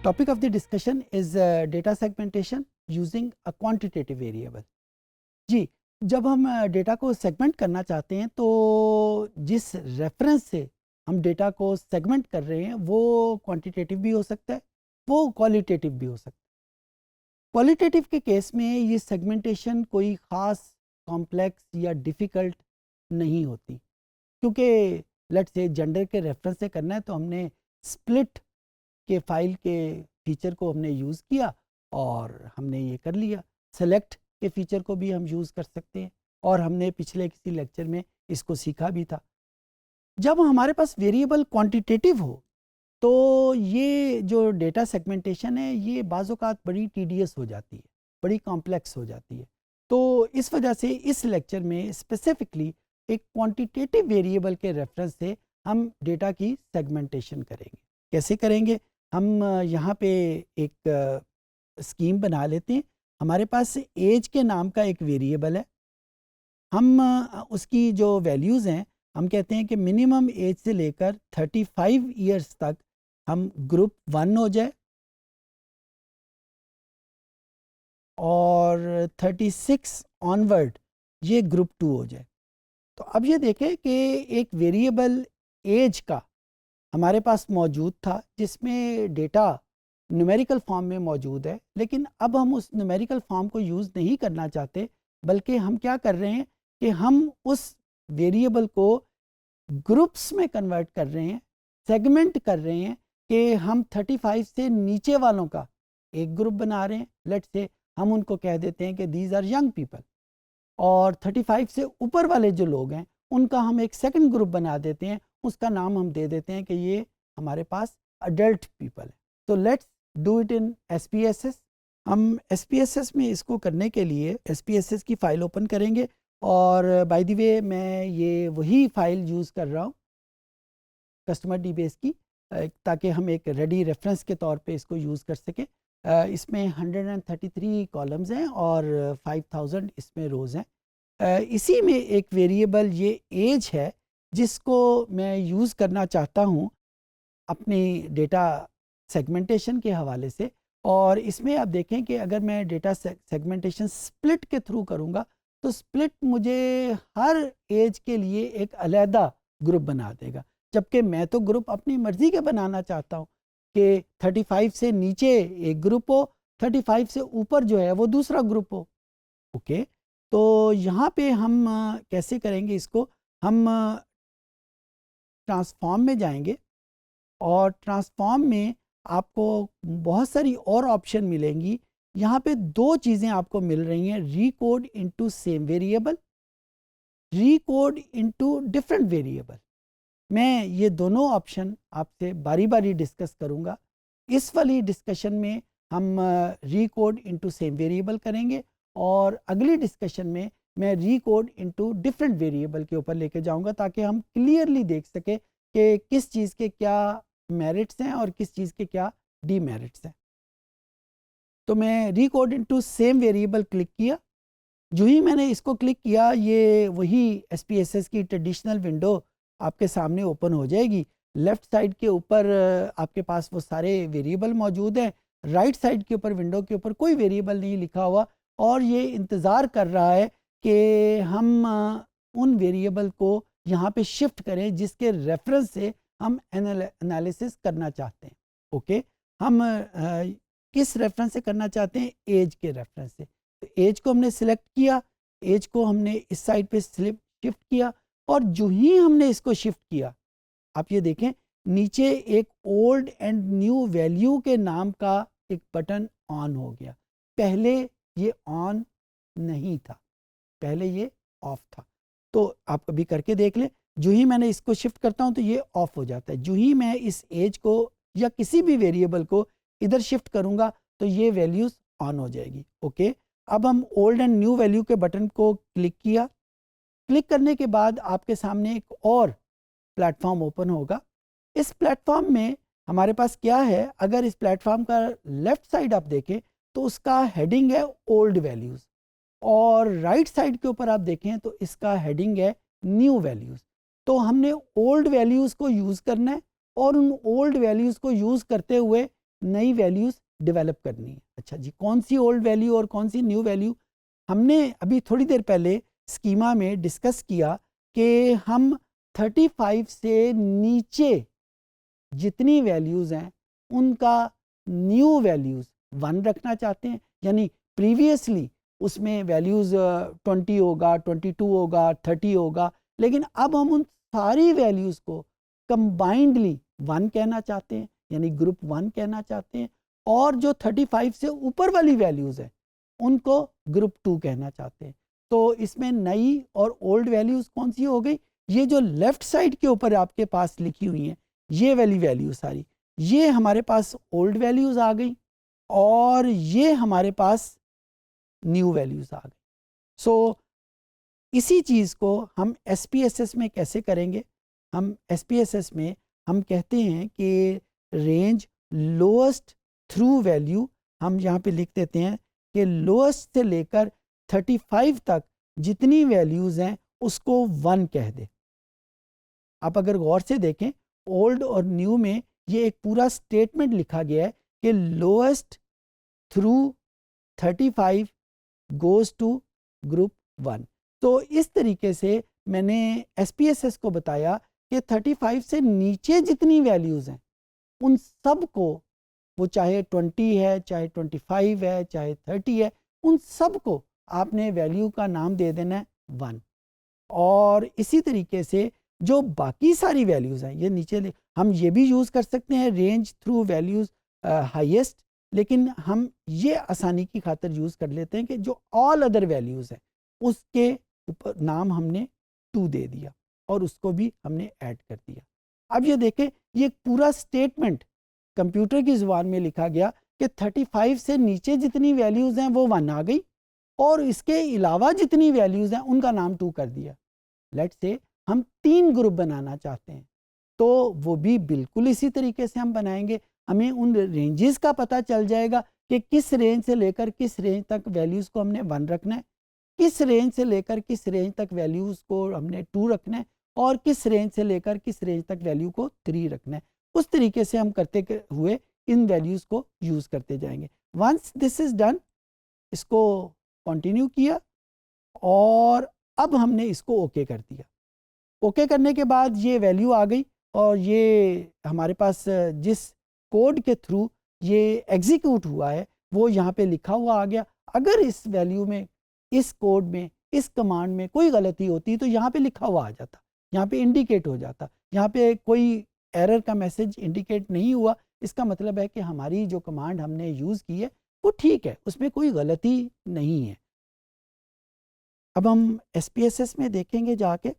topic of the discussion is data segmentation using a quantitative variable. जी, जब हम data को segment करना चाहते हैं तो जिस रेफरेंस से हम डेटा को सेगमेंट कर रहे हैं वो क्वांटिटेटिव भी हो सकता है, वो क्वालिटेटिव भी हो सकता है। क्वालिटेटिव के केस में ये सेगमेंटेशन कोई ख़ास कॉम्प्लेक्स या डिफ़िकल्ट नहीं होती, क्योंकि लेट्स से जेंडर के रेफरेंस से करना है तो हमने स्प्लिट के फाइल के फीचर को हमने यूज़ किया और हमने ये कर लिया। सेलेक्ट के फीचर को भी हम यूज़ कर सकते हैं और हमने पिछले किसी लेक्चर में इसको सीखा भी था। जब हमारे पास वेरिएबल क्वांटिटेटिव हो तो ये जो डेटा सेगमेंटेशन है ये बाज़ औक़ात बड़ी टीडियस हो जाती है, बड़ी कॉम्प्लेक्स हो जाती है। तो इस वजह से इस लेक्चर में स्पेसिफिकली एक क्वांटिटेटिव वेरिएबल के रेफरेंस से हम डेटा की सेगमेंटेशन करेंगे। कैसे करेंगे? हम यहाँ पे एक स्कीम बना लेते हैं। हमारे पास एज के नाम का एक वेरिएबल है। हम उसकी जो वैल्यूज़ हैं हम कहते हैं कि मिनिमम एज से लेकर 35 ईयर्स तक हम ग्रुप 1 हो जाए और 36 ऑनवर्ड ये ग्रुप 2 हो जाए। तो अब ये देखें कि एक वेरिएबल एज का हमारे पास मौजूद था जिसमें डेटा न्यूमेरिकल फॉर्म में मौजूद है, लेकिन अब हम उस न्यूमेरिकल फॉर्म को यूज़ नहीं करना चाहते, बल्कि हम क्या कर रहे हैं कि हम उस वेरिएबल को ग्रुप्स में कन्वर्ट कर रहे हैं, सेगमेंट कर रहे हैं कि हम 35 से नीचे वालों का एक ग्रुप बना रहे हैं। लेट्स से हम उनको कह देते हैं कि दीज आर यंग पीपल, और 35 से ऊपर वाले जो लोग हैं उनका हम एक सेकंड ग्रुप बना देते हैं, उसका नाम हम दे देते हैं कि ये हमारे पास अडल्ट पीपल है। तो let's do it in SPSS। हम SPSS में इसको करने के लिए SPSS की फ़ाइल ओपन करेंगे और बाय द वे मैं ये वही फ़ाइल यूज़ कर रहा हूँ कस्टमर DBase की, ताकि हम एक रेडी रेफरेंस के तौर पे इसको यूज़ कर सकें। इसमें 133 कॉलम्स हैं और 5000 इसमें रोज़ हैं। इसी में एक वेरिएबल ये एज है जिसको मैं यूज़ करना चाहता हूँ अपनी डेटा सेगमेंटेशन के हवाले से। और इसमें आप देखें कि अगर मैं डेटा सेगमेंटेशन स्प्लिट के थ्रू करूँगा तो स्प्लिट मुझे हर एज के लिए एक अलहदा ग्रुप बना देगा, जबकि मैं तो ग्रुप अपनी मर्ज़ी के बनाना चाहता हूँ कि 35 से नीचे एक ग्रुप हो, 35 से ऊपर जो है वो दूसरा ग्रुप हो। ओके, तो यहाँ पे हम कैसे करेंगे इसको? हम ट्रांसफॉर्म में जाएंगे और ट्रांसफॉर्म में आपको बहुत सारी और ऑप्शन मिलेंगी। यहाँ पे दो चीज़ें आपको मिल रही हैं, recode into same variable, recode into different variable. मैं ये दोनों ऑप्शन आपसे बारी बारी डिस्कस करूँगा। इस वाली डिस्कशन में हम रीकोड इनटू सेम वेरिएबल करेंगे और अगली डिस्कशन में मैं रीकोड इनटू डिफरेंट वेरिएबल के ऊपर लेके जाऊँगा, ताकि हम क्लियरली देख सकें कि किस चीज़ के क्या मेरिट्स हैं और किस चीज़ के क्या डीमेरिट्स हैं। तो मैं recode into same variable click किया। जो ही मैंने इसको क्लिक किया ये वही SPSS की ट्रेडिशनल विंडो आपके सामने ओपन हो जाएगी। लेफ़्ट साइड के ऊपर आपके पास वो सारे वेरिएबल मौजूद हैं, राइट साइड के ऊपर विंडो के ऊपर कोई वेरिएबल नहीं लिखा हुआ और ये इंतज़ार कर रहा है कि हम उन वेरिएबल को यहाँ पे शिफ्ट करें जिसके रेफरेंस से हम एनालिसिस करना चाहते हैं। ओके, हम किस रेफरेंस से करना चाहते हैं? एज के रेफरेंस से। तो एज को हमने सिलेक्ट किया, एज को हमने इस साइड पे शिफ्ट किया और जो ही हमने इसको शिफ्ट किया, आप ये देखें नीचे एक ओल्ड एंड न्यू वैल्यू के नाम का एक बटन ऑन हो गया। पहले ये ऑन नहीं था, पहले ये ऑफ था। तो आप कभी करके देख लें, जो ही मैंने इसको शिफ्ट करता हूं तो ये ऑफ हो जाता है। जो ही मैं इस एज को या किसी भी वेरिएबल को इधर शिफ्ट करूंगा तो ये वैल्यूज ऑन हो जाएगी। ओके, अब हम ओल्ड एंड न्यू वैल्यू के बटन को क्लिक किया। क्लिक करने के बाद आपके सामने एक और प्लेटफॉर्म ओपन होगा। इस प्लेटफॉर्म में हमारे पास क्या है? अगर इस प्लेटफॉर्म का लेफ्ट साइड आप देखें तो उसका हेडिंग है ओल्ड वैल्यूज़ और राइट साइड के ऊपर आप देखें तो इसका हेडिंग है न्यू वैल्यूज़। तो हमने ओल्ड वैल्यूज़ को यूज़ करना है और उन ओल्ड वैल्यूज़ को यूज़ करते हुए नई वैल्यूज़ डेवलप करनी है। अच्छा जी, कौन सी ओल्ड वैल्यू और कौन सी न्यू वैल्यू? हमने अभी थोड़ी देर पहले स्कीमा में डिस्कस किया कि हम 35 से नीचे जितनी वैल्यूज़ हैं उनका न्यू वैल्यूज़ 1 रखना चाहते हैं। यानी प्रीवियसली उसमें वैल्यूज़ 20 होगा, 22 होगा, 30 होगा, लेकिन अब हम उन सारी वैल्यूज़ को कंबाइंडली 1 कहना चाहते हैं, यानी ग्रुप 1 कहना चाहते हैं। और जो 35 से ऊपर वाली वैल्यूज़ हैं उनको ग्रुप 2 कहना चाहते हैं। तो इसमें नई और ओल्ड वैल्यूज़ कौन सी हो गई? ये जो लेफ़्ट साइड के ऊपर आपके पास लिखी हुई हैं ये वाली वैल्यू सारी, ये हमारे पास ओल्ड वैल्यूज़ आ गई और ये हमारे पास न्यू वैल्यूज़ आ गई। सो इसी चीज़ को हम SPSS में कैसे करेंगे? हम SPSS में हम कहते हैं कि रेंज लोएस्ट थ्रू वैल्यू, हम यहाँ पे लिख देते हैं कि लोएस्ट से लेकर 35 तक जितनी वैल्यूज़ हैं उसको 1 कह दे। आप अगर गौर से देखें ओल्ड और न्यू में ये एक पूरा स्टेटमेंट लिखा गया है कि lowest through 35 goes to group 1। तो इस तरीके से मैंने SPSS को बताया कि 35 से नीचे जितनी वैल्यूज़ हैं उन सब को, वो चाहे 20 है, चाहे 25 है, चाहे 30 है, उन सब को आपने वैल्यू का नाम दे देना है 1। और इसी तरीके से जो बाकी सारी वैल्यूज़ हैं ये नीचे हम ये भी यूज़ कर सकते हैं रेंज थ्रू वैल्यूज़ हाईएस्ट, लेकिन हम ये आसानी की खातिर यूज़ कर लेते हैं कि जो ऑल अदर वैल्यूज़ हैं उसके ऊपर नाम हमने 2 दे दिया और उसको भी हमने ऐड कर दिया। अब ये देखें ये पूरा स्टेटमेंट कंप्यूटर की ज़ुबान में लिखा गया कि 35 से नीचे जितनी वैल्यूज़ हैं वो 1 आ गई और इसके अलावा जितनी वैल्यूज़ हैं उनका नाम 2 कर दिया। लेट्स से हम 3 ग्रुप बनाना चाहते हैं तो वो भी बिल्कुल इसी तरीके से हम बनाएंगे। हमें उन रेंजेस का पता चल जाएगा कि किस रेंज से लेकर किस रेंज तक वैल्यूज़ को हमने 1 रखना है, किस रेंज से लेकर किस रेंज तक वैल्यूज़ को हमने 2 रखना है और किस रेंज से लेकर किस रेंज तक वैल्यू को 3 रखना है। उस तरीके से हम करते हुए इन वैल्यूज़ को यूज़ करते जाएंगे। वंस दिस इज़ डन, इसको कंटिन्यू किया और अब हमने इसको ओके कर दिया। ओके करने के बाद ये वैल्यू आ गई और ये हमारे पास जिस कोड के थ्रू ये एग्जीक्यूट हुआ है वो यहाँ पे लिखा हुआ आ गया। अगर इस वैल्यू में, इस कोड में, इस कमांड में कोई गलती होती तो यहाँ पे लिखा हुआ आ जाता, यहाँ पे इंडिकेट हो जाता। यहाँ पे कोई एरर का मैसेज इंडिकेट नहीं हुआ, इसका मतलब है कि हमारी जो कमांड हमने यूज़ की है वो ठीक है, उसमें कोई गलती नहीं है। अब हम SPSS में देखेंगे जाके,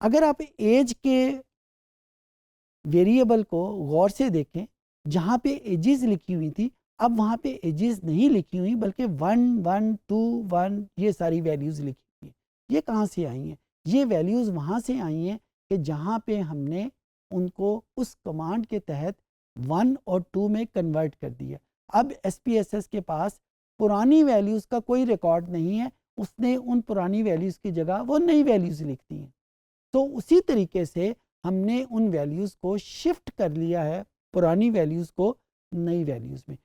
अगर आप एज के वेरिएबल को गौर से देखें, जहाँ पे एजेस लिखी हुई थी अब वहाँ पे एजेस नहीं लिखी हुई बल्कि 1 1 2 1 ये सारी वैल्यूज़ लिखी हुई हैं। ये कहाँ से आई हैं? ये वैल्यूज़ वहाँ से आई हैं कि जहाँ पे हमने उनको उस कमांड के तहत 1 और 2 में कन्वर्ट कर दिया। अब SPSS के पास पुरानी वैल्यूज़ का कोई रिकॉर्ड नहीं है, उसने उन पुरानी वैल्यूज़ की जगह वो नई वैल्यूज़ लिख दी हैं। तो उसी तरीके से हमने उन वैल्यूज़ को शिफ्ट कर लिया है, पुरानी वैल्यूज़ को नई वैल्यूज़ में।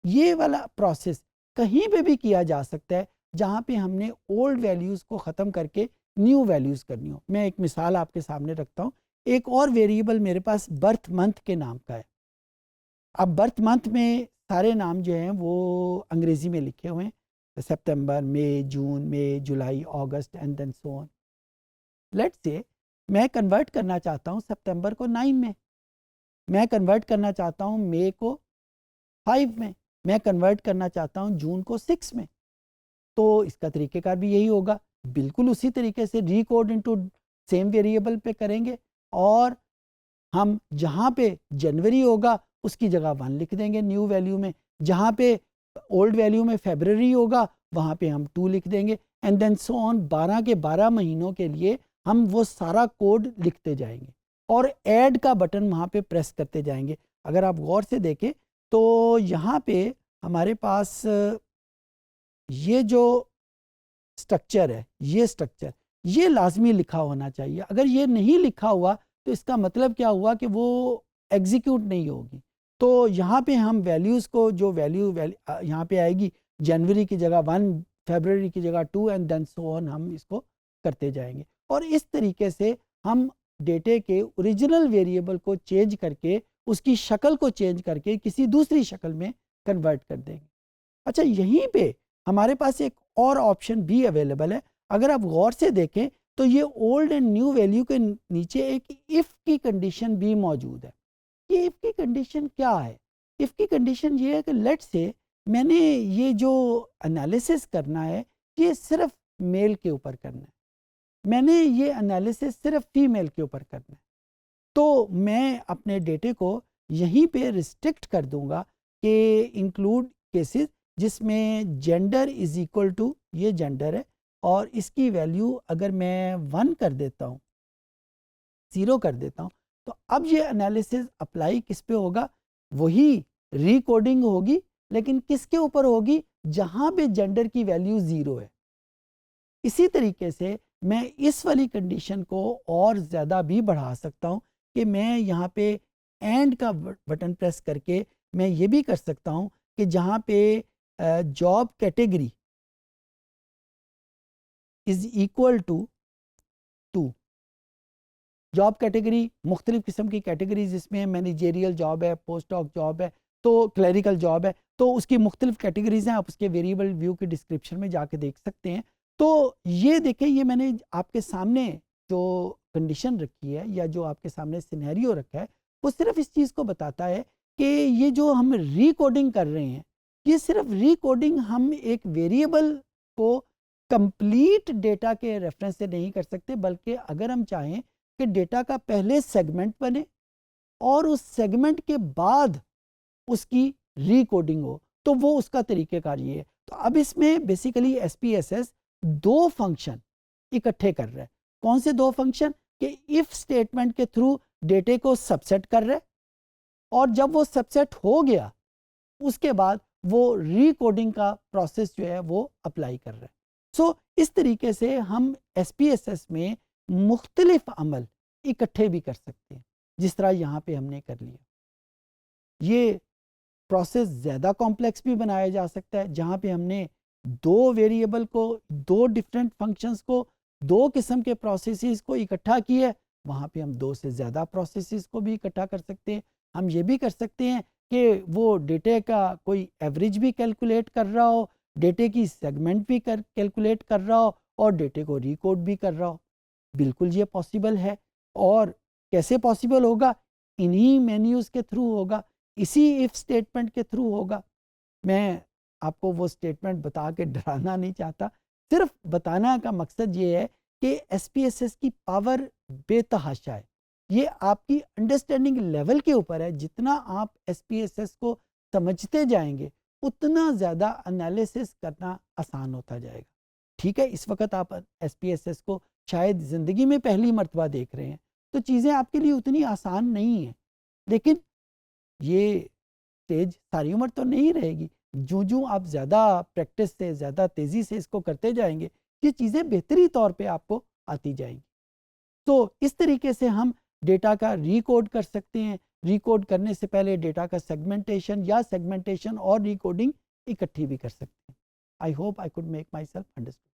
ये वाला प्रोसेस कहीं पे भी किया जा सकता है जहाँ पे हमने ओल्ड वैल्यूज़ को ख़त्म करके न्यू वैल्यूज़ करनी हो। मैं एक मिसाल आपके सामने रखता हूँ। एक और वेरिएबल मेरे पास बर्थ मंथ के नाम का है। अब बर्थ मंथ में सारे नाम जो हैं वो अंग्रेज़ी में लिखे हुए हैं, सितंबर, मई, जून, मई, जुलाई, अगस्त and then so on. Let's say मैं कन्वर्ट करना चाहता हूँ सितंबर को 9 में, मैं कन्वर्ट करना चाहता हूँ मई को 5 में, मैं कन्वर्ट करना चाहता हूँ जून को 6 में। तो इसका तरीक़ेकार भी यही होगा, बिल्कुल उसी तरीके से रीकोड इनटू सेम वेरिएबल पे करेंगे और हम जहाँ पे जनवरी होगा उसकी जगह 1 लिख देंगे न्यू वैल्यू में, जहाँ पे ओल्ड वैल्यू में फरवरी होगा वहाँ पे हम 2 लिख देंगे एंड देन सो ऑन। 12 के 12 महीनों के लिए हम वो सारा कोड लिखते जाएंगे और ऐड का बटन वहाँ पे प्रेस करते जाएंगे। अगर आप गौर से देखें तो यहाँ पे हमारे पास ये जो स्ट्रक्चर है, ये स्ट्रक्चर ये लाजमी लिखा होना चाहिए। अगर ये नहीं लिखा हुआ तो इसका मतलब क्या हुआ कि वो एग्जीक्यूट नहीं होगी। तो यहाँ पे हम वैल्यूज़ को जो वैल्यू यहाँ पे आएगी, जनवरी की जगह 1, फरवरी की जगह 2 एंड देन सो ऑन, हम इसको करते जाएंगे। और इस तरीके से हम डेटे के ओरिजिनल वेरिएबल को चेंज करके, उसकी शक्ल को चेंज करके किसी दूसरी शक्ल में कन्वर्ट कर देंगे। अच्छा, यहीं पे हमारे पास एक और ऑप्शन भी अवेलेबल है। अगर आप गौर से देखें तो ये ओल्ड एंड न्यू वैल्यू के नीचे एक इफ़ की कंडीशन भी मौजूद है। ये इफ़ की कंडीशन क्या है? इफ़ की कंडीशन ये है कि लेट से मैंने ये जो एनालिसिस करना है ये सिर्फ मेल के ऊपर करना है, मैंने ये एनालिसिस सिर्फ फीमेल के ऊपर करना है, तो मैं अपने डेटे को यहीं पे रिस्ट्रिक्ट कर दूंगा कि इंक्लूड केसेस जिसमें जेंडर इज इक्वल टू, ये जेंडर है, और इसकी वैल्यू अगर मैं 1 कर देता हूँ, 0 कर देता हूँ, तो अब ये एनालिसिस अप्लाई किस पे होगा? वही रिकोडिंग होगी, लेकिन किसके ऊपर होगी? जहाँ पे जेंडर की वैल्यू 0 है। इसी तरीके से मैं इस वाली कंडीशन को और ज़्यादा भी बढ़ा सकता हूँ कि मैं यहाँ पे एंड का बटन प्रेस करके मैं ये भी कर सकता हूँ कि जहाँ पे job category is equal to 2, job category मुख्तलिफ किस्म की कैटेगरीज, इसमें मैनेजेरियल जॉब है, पोस्ट डॉक जॉब है, तो क्लरिकल जॉब है, तो उसकी मुख्तलिफ कैटेगरीज हैं। आप उसके वेरिएबल व्यू के डिस्क्रिप्शन में जाके देख सकते हैं। तो ये देखें, ये मैंने आपके सामने जो कंडीशन रखी है या जो आपके सामने सिनेरियो रखा है, वो सिर्फ इस चीज़ को बताता है कि ये जो हम रिकोडिंग कर रहे हैं, ये सिर्फ रिकोडिंग हम एक वेरिएबल को कंप्लीट डेटा के रेफरेंस से नहीं कर सकते, बल्कि अगर हम चाहें कि डेटा का पहले सेगमेंट बने और उस सेगमेंट के बाद उसकी रिकोडिंग हो, तो वो उसका तरीक़ेकार ये है। तो अब इसमें बेसिकली एसपीएसएस 2 फंक्शन इकट्ठे कर रहा है। कौन से 2 फंक्शन? कि इफ स्टेटमेंट के थ्रू डेटे को सबसेट कर रहा है, और जब वो सबसेट हो गया उसके बाद वो रिकोडिंग का प्रोसेस जो है वो अप्लाई कर रहा है। सो इस तरीके से हम एसपीएसएस में मुख्तलिफ अमल इकट्ठे भी कर सकते हैं, जिस तरह यहाँ पे हमने कर लिया। ये प्रोसेस ज़्यादा कॉम्प्लेक्स भी बनाया जा सकता है, जहाँ पे हमने 2 वेरिएबल को, 2 डिफरेंट फंक्शंस को, 2 किस्म के प्रोसेसेस को इकट्ठा किया, वहाँ पे हम 2 से ज़्यादा प्रोसेसेस को भी इकट्ठा कर सकते हैं। हम ये भी कर सकते हैं कि वो डेटे का कोई एवरेज भी कैलकुलेट कर रहा हो, डेटे की सेगमेंट भी कैलकुलेट कर रहा हो, और डेटे को रिकोड भी कर रहा हो। बिल्कुल ये पॉसिबल है। और कैसे पॉसिबल होगा? इन्हीं मेन्यूज़ के थ्रू होगा, इसी इफ स्टेटमेंट के थ्रू होगा। मैं आपको वो स्टेटमेंट बता के डराना नहीं चाहता, सिर्फ बताना का मकसद ये है कि एसपीएसएस की पावर बेतहाशा है। ये आपकी अंडरस्टैंडिंग लेवल के ऊपर है। जितना आप एसपीएसएस को समझते जाएंगे, उतना ज़्यादा एनालिसिस करना आसान होता जाएगा। ठीक है, इस वक्त आप एसपीएसएस को शायद ज़िंदगी में पहली मर्तबा देख रहे हैं, तो चीज़ें आपके लिए उतनी आसान नहीं हैं, लेकिन ये स्टेज सारी उम्र तो नहीं रहेगी। जो आप ज़्यादा प्रैक्टिस से, ज़्यादा तेज़ी से इसको करते जाएंगे, ये चीज़ें बेहतरी तौर पे आपको आती जाएंगी। तो इस तरीके से हम डेटा का रिकोड कर सकते हैं। रिकोड करने से पहले डेटा का सेगमेंटेशन या सेगमेंटेशन और रिकोडिंग इकट्ठी भी कर सकते हैं। I hope I could make my self understand.